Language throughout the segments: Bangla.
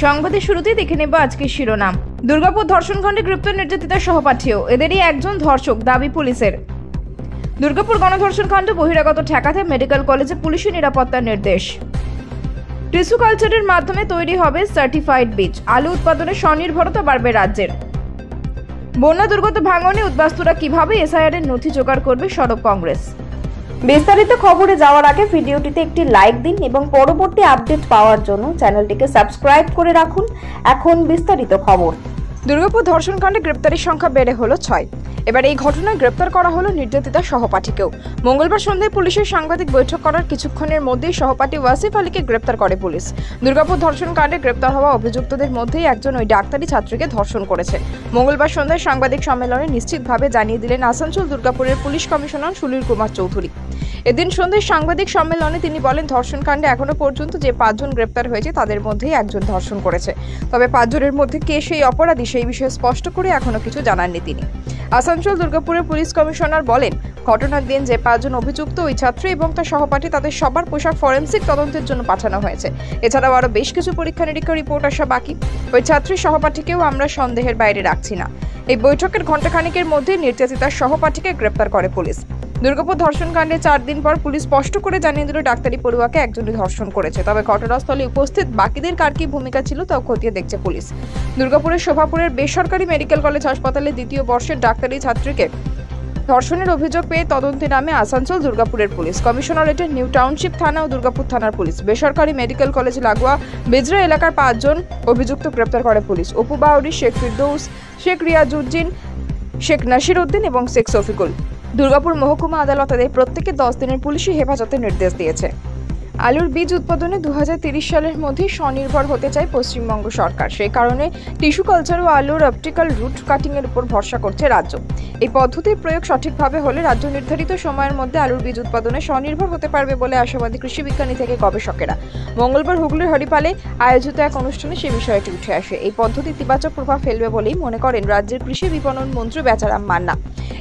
সংবাদের শুরুতেই দেখে নেব আজকের শিরোনাম। দুর্গাপুর ধর্ষণকাণ্ডে গ্রেপ্তার নির্যাতিতার সহপাঠীও, এদেরই একজন ধর্ষক, দাবি পুলিশের। দুর্গাপুর গণধর্ষণকাণ্ড বহিরাগত ঠেকাতে মেডিকেল কলেজে পুলিশি নিরাপত্তার নির্দেশ। টিস্যু কালচারের মাধ্যমে তৈরি হবে সার্টিফাইড বীজ, আলু উৎপাদনে স্বনির্ভরতা বাড়বে রাজ্যের। বন্যা দুর্গত ভাঙনে উদ্বাস্তুরা কিভাবে এসআইআর এর নথি জোগাড় করবে সরব কংগ্রেস। বিস্তারিত খবরে যাওয়ার আগে ভিডিওটিতে একটি লাইক দিন এবং পরবর্তী আপডেট পাওয়ার জন্য চ্যানেলটিকে সাবস্ক্রাইব করে রাখুন। এখন বিস্তারিত খবর। দুর্গাপুর ধর্ষণকাণ্ডে গ্রেপ্তারের সংখ্যা বেড়ে হলো 6। এবার এই ঘটনায় গ্রেপ্তার করা হলো নির্যাতিতার সহপাঠীকেও। মঙ্গলবার সন্ধ্যায় পুলিশের সাংবাদিক বৈঠক করার কিছুক্ষণের মধ্যেই সহপাঠী ওয়াসিফ আলীকে গ্রেপ্তার করে পুলিশ। দুর্গাপুর ধর্ষণকাণ্ডে গ্রেপ্তার হওয়া অভিযুক্তদের মধ্যেই একজন ওই ডাক্তারি ছাত্রীকে ধর্ষণ করেছে। মঙ্গলবার সন্ধ্যায় সাংবাদিক সম্মেলনে নিশ্চিতভাবে জানিয়ে দিলেন আসানসোল দুর্গাপুরের পুলিশ কমিশনার সুনীল কুমার চৌধুরী। এদিন সন্ধ্যায় সাংবাদিক সম্মেলনে তিনি বলেন, ধর্ষণকাণ্ডে এখনো পর্যন্ত যে 5 জন গ্রেপ্তার হয়েছে তাদের মধ্যেই একজন ধর্ষণ করেছে। তবে 5 জনের মধ্যে কে সেই অপরাধী সেই বিষয়ে স্পষ্ট করে এখনো কিছু জানাননি তিনি। আসানসোল দুর্গাপুরের পুলিশ কমিশনার বলেন, ঘটনার দিন যে 5 জন অভিযুক্ত ওই ছাত্রী এবং তার সহপাঠী তাদের সবার পোশাক ফরেনসিক তদন্তের জন্য পাঠানো হয়েছে। এছাড়াও আরো বেশ কিছু পরীক্ষা নিরীক্ষা রিপোর্ট আসা বাকি। ওই ছাত্রীর সহপাঠীকেও আমরা সন্দেহের বাইরে রাখছি না। এই বৈঠকের ঘণ্টাখানেকের মধ্যে নির্যাতিতার সহপাঠীকে গ্রেপ্তার করে পুলিশ। দুর্গাপুর ধর্ষণকাণ্ডে 4 দিন পর পুলিশ স্পষ্ট করে জানিয়ে দিল ডাক্তারি পড়ুয়াকে একজনই ধর্ষণ করেছে। তবে ঘটনাস্থলে উপস্থিত বাকিদের কার কি ভূমিকা ছিল তাও খতিয়ে দেখছে পুলিশ। দুর্গাপুরের শোভাপুরের বেসরকারি মেডিকেল কলেজ হাসপাতালে 2য় বর্ষের ডাক্তারি ছাত্রীকে ধর্ষণের অভিযোগ পেয়ে তদন্তে নামে আসানসোল দুর্গাপুরের পুলিশ কমিশনারেটের নিউ টাউনশিপ থানা ও দুর্গাপুর থানার পুলিশ। বেসরকারি মেডিকেল কলেজ লাগোয়া বিজরা এলাকার 5 জন অভিযুক্ত গ্রেপ্তার করে পুলিশ। অপু বাউরি, শেখ ফিরদৌস, শেখ রিয়াজউদ্দিন, শেখ নাসির উদ্দিন এবং শেখ শফিকুল। দুর্গাপুর মহকুমা আদালত এদের প্রত্যেকে 10 দিনের পুলিশি হেফাজতের নির্দেশ দিয়েছে। আলুর বীজ উৎপাদনে 2030 সালের মধ্যে স্বনির্ভর হতে চায় পশ্চিমবঙ্গ সরকার। সেই কারণে টিস্যু কালচার ও আলুর অপটিক্যাল রুট কাটিং এর উপর ভরসা করছে রাজ্য। এই পদ্ধতির প্রয়োগ সঠিকভাবে হলে রাজ্য নির্ধারিত সময়ের মধ্যে আলুর বীজ উৎপাদনে স্বনির্ভর হতে পারবে বলে আশাবাদী কৃষি বিজ্ঞানী থেকে গবেষকেরা। মঙ্গলবার হুগলির হরিপালে আয়োজিত এক অনুষ্ঠানে সে বিষয়টি উঠে আসে। এই পদ্ধতি ইতিবাচক প্রভাব ফেলবে বলেই মনে করেন রাজ্যের কৃষি বিপণন মন্ত্রী বেচারাম মান্না।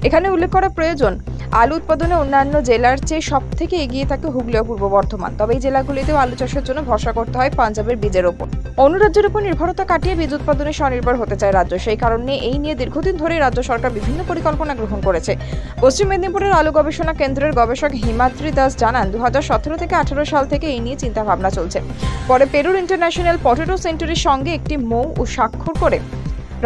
এখানে উল্লেখ করা প্রয়োজন, আলু উৎপাদনে অন্যান্য জেলার চেয়ে সব থেকে এগিয়ে থাকে হুগলি ও পূর্ব বর্ধমান। তবে এই জেলাগুলিতেও আলু চাষের জন্য ভরসা করতে হয় পাঞ্জাবের বীজের ওপর। অন্য রাজ্যের উপর নির্ভরতা কাটিয়ে বীজ উৎপাদনে স্বনির্ভর হতে চায় রাজ্য। সেই কারণে এই নিয়ে দীর্ঘদিন ধরে রাজ্য সরকার বিভিন্ন পরিকল্পনা গ্রহণ করেছে। পশ্চিম মেদিনীপুরের আলু গবেষণা কেন্দ্রের গবেষক হিমাদ্রি দাস জানান, 2017 থেকে 18 সাল থেকে এই নিয়ে চিন্তা ভাবনা চলছে। পরে পেরুর ইন্টারন্যাশনাল পটেটো সেন্টারের সঙ্গে একটি মৌ ও স্বাক্ষর করে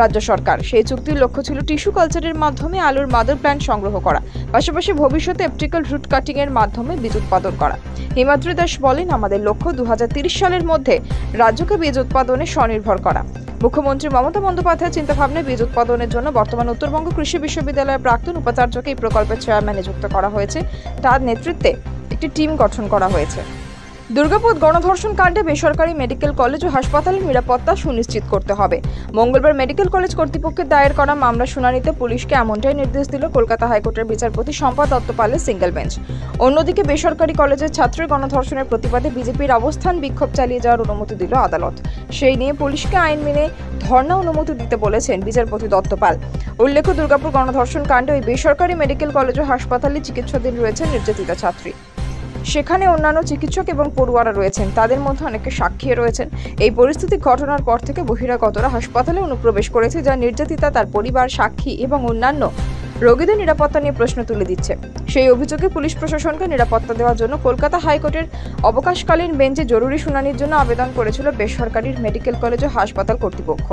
রাজ্য সরকার। সেই চুক্তির লক্ষ্য ছিল টিস্যু কালচারের মাধ্যমে আলুর মাদার প্ল্যান্ট সংগ্রহ করা, পাশাপাশি ভবিষ্যতে অপটিক্যাল রুট কাটিং এর মাধ্যমে বীজ উৎপাদন করা। হিমাদ্রি দাস বলেন, আমাদের লক্ষ্য 2030 সালের মধ্যে রাজ্যকে বীজ উৎপাদনে স্বনির্ভর করা। মুখ্যমন্ত্রী মমতা বন্দ্যোপাধ্যায়ের চিন্তাভাবনায় বীজ উৎপাদনের জন্য বর্তমান উত্তরবঙ্গ কৃষি বিশ্ববিদ্যালয়ের প্রাক্তন উপাচার্যকে এই প্রকল্পের চেয়ারম্যান নিযুক্ত করা হয়েছে। তার নেতৃত্বে একটি টিম গঠন করা হয়েছে। দুর্গাপুর গণধর্ষণ কাণ্ডে বেসরকারি মেডিকেল কলেজ ও হাসপাতালের নিরাপত্তা সুনিশ্চিত করতে হবে। মঙ্গলবার মেডিকেল কলেজ কর্তৃপক্ষের দায়ের করা মামলা শুনানিতে পুলিশকে এমনটাই নির্দেশ দিল কলকাতা হাইকোর্টের বিচারপতি শম্পা দত্ত পালের সিঙ্গেল বেঞ্চ। অন্যদিকে বেসরকারি কলেজের ছাত্রের গণধর্ষণের প্রতিবাদে বিজেপির অবস্থান বিক্ষোভ চালিয়ে যাওয়ার অনুমতি দিল আদালত। সেই নিয়ে পুলিশকে আইন মেনে ধর্ণা অনুমতি দিতে বলেছেন বিচারপতি দত্ত পাল। উল্লেখ্য, দুর্গাপুর গণধর্ষণ কাণ্ডে ওই বেসরকারি মেডিকেল কলেজ ও হাসপাতালে চিকিৎসাধীন রয়েছেন নির্যাতিতা ছাত্রী। সেখানে অন্যান্য চিকিৎসক এবং পড়ুয়ারা রয়েছেন, তাদের মধ্যে অনেকে সাক্ষী রয়েছেন। এই পরিস্থিতি ঘটনার পর থেকে বহিরাগতরা হাসপাতালে অনুপ্রবেশ করেছে, যা নির্যাতিতা, তার পরিবার, সাক্ষী এবং অন্যান্য রোগীদের নিরাপত্তা নিয়ে প্রশ্ন তুলে দিচ্ছে। সেই অভিযোগে পুলিশ প্রশাসনকে নিরাপত্তা দেওয়ার জন্য কলকাতা হাইকোর্টের অবকাশকালীন বেঞ্চে জরুরি শুনানির জন্য আবেদন করেছিল বেসরকারি মেডিকেল কলেজ ও হাসপাতাল কর্তৃপক্ষ।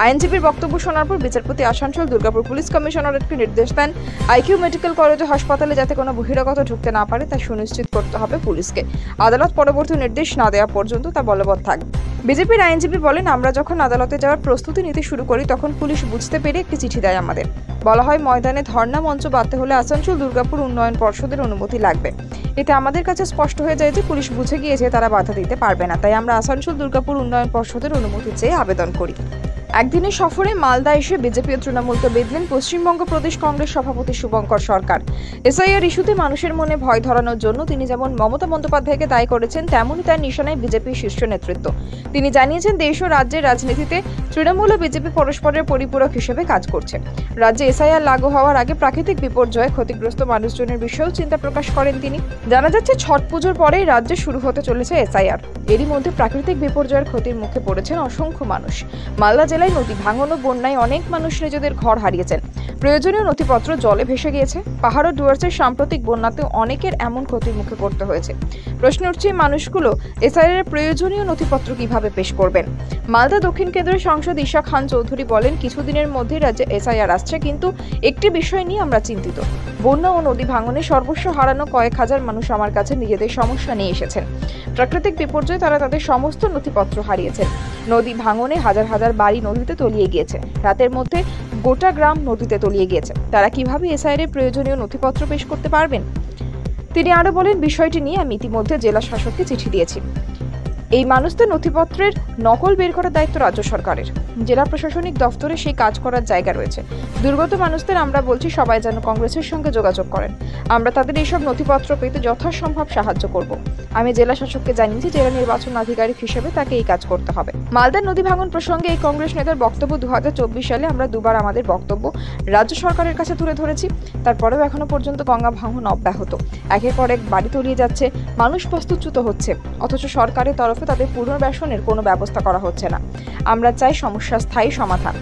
আইনজীবীর বক্তব্য শোনার পর বিচারপতি আসানসোল দুর্গাপুর পুলিশ কমিশনারেটকে নির্দেশ দেন, আইকিউ মেডিকেল কলেজ ও হাসপাতালে যাতে কোনো বহিরাগত ঢুকতে না পারে তা সুনিশ্চিত করতে হবে পুলিশকে। আদালত পরবর্তী নির্দেশ না দেওয়া পর্যন্ত তা বলবৎ থাকবে। বিজেপির আইনজীবী বলেন, আমরা যখন আদালতে যাওয়ার প্রস্তুতি নিতে শুরু করি তখন পুলিশ বুঝতে পেরে একটি চিঠি দেয় আমাদের। বলা হয়, ময়দানে ধর্ণা মঞ্চ বাঁধতে হলে আসানসোল দুর্গাপুর উন্নয়ন পর্ষদের অনুমতি লাগবে। এতে আমাদের কাছে স্পষ্ট হয়ে যায় যে পুলিশ বুঝে গিয়েছে তারা বাধা দিতে পারবে না, তাই আমরা আসানসোল দুর্গাপুর উন্নয়ন পর্ষদের অনুমতি চেয়ে আবেদন করি। একদিনের সফরে মালদা এসে বিজেপি ও তৃণমূলকে বেঁধলেন পশ্চিমবঙ্গ প্রদেশ কংগ্রেস সভাপতি শুভঙ্কর সরকার। এসআইআর ইস্যুতে মানুষের মনে ভয় ধরানোর জন্য তিনি যেমন মমতা বন্দ্যোপাধ্যায়কে দায়ী করেছেন, তেমনই তার নিশানায় বিজেপির শীর্ষ নেতৃত্ব। তিনি জানিয়েছেন, দেশ ও রাজ্যের রাজনীতিতে তৃণমূল ও বিজেপি পরস্পরের পরিপূরক হিসেবে কাজ করছে। রাজ্যে এসআইআর লাগু হওয়ার আগে প্রাকৃতিক বিপর্যয়ে ক্ষতিগ্রস্ত মানুষজনের বিষয়েও চিন্তা প্রকাশ করেন তিনি। জানা যাচ্ছে, ছট পুজোর পরেই রাজ্যে শুরু হতে চলেছে এসআইআর। এরই মধ্যে প্রাকৃতিক বিপর্যয়ের ক্ষতির মুখে পড়েছেন অসংখ্য মানুষ। মালদা জেলায় নদী ভাঙন ও বন্যায় অনেক মানুষ নিজেদের ঘর হারিয়েছেন। প্রয়োজনীয় নথিপত্র জলে ভেসে গিয়েছে। পাহাড় ও ডুয়ার্সের সাম্প্রতিক বন্যাতেও অনেকের এমন ক্ষতির মুখে পড়তে হয়েছে। প্রশ্ন উঠছে, মানুষগুলো এসআইআর প্রয়োজনীয় নথিপত্র কিভাবে পেশ করবেন? মালদা দক্ষিণ কেন্দ্রের সাংসদ ঈশা খান চৌধুরী বলেন, কিছুদিনের মধ্যে রাজ্যে এসআইআর আসছে, কিন্তু একটি বিষয় নিয়ে আমরা চিন্তিত। বন্যা ও নদী ভাঙনে সর্বস্ব হারানো কয়েক হাজার মানুষ আমার কাছে নিজেদের সমস্যা নিয়ে এসেছেন। প্রাকৃতিক বিপর্যয়ে তারা তাদের সমস্ত নথিপত্র হারিয়েছেন। নদী ভাঙনে হাজার হাজার বাড়ি নদীতে তলিয়ে গিয়েছে। রাতের মধ্যে গোটা গ্রাম নদীতে তলিয়ে গিয়েছে। তারা কিভাবে এসআইআর এর প্রয়োজনীয় নথিপত্র পেশ করতে পারবেন? তিনি আরো বলেন, বিষয়টি নিয়ে আমি ইতিমধ্যে জেলা শাসককে চিঠি দিয়েছি। এই মানুষদের নথিপত্রের নকল বের করার দায়িত্ব রাজ্য সরকারের। জেলা প্রশাসনিক দফতরে সেই কাজ করার জায়গা রয়েছে। দুর্গত মানুষদের আমরা বলছি, সবাই যেন কংগ্রেসের সঙ্গে যোগাযোগ করেন। আমরা তাদের এইসব নথিপত্র পেতে যথাসম্ভব সাহায্য করব। আমি জেলা শাসককে জানিয়েছি, জেলা নির্বাচন আধিকারিক হিসেবে তাকে এই কাজ করতে হবে। মালদার নদী ভাঙন প্রসঙ্গে এই কংগ্রেস নেতার বক্তব্য, 2024 সালে আমরা দুবার আমাদের বক্তব্য রাজ্য সরকারের কাছে তুলে ধরেছি। তারপরেও এখনো পর্যন্ত গঙ্গা ভাঙন অব্যাহত। একের পর এক বাড়ি তলিয়ে যাচ্ছে, মানুষ বাস্তুচ্যুত হচ্ছে, অথচ সরকারের তরফে তাদের পুনর্বাসনের কোনো ব্যবস্থা করা হচ্ছে না। আমরা চাই সমস্যার স্থায়ী সমাধান।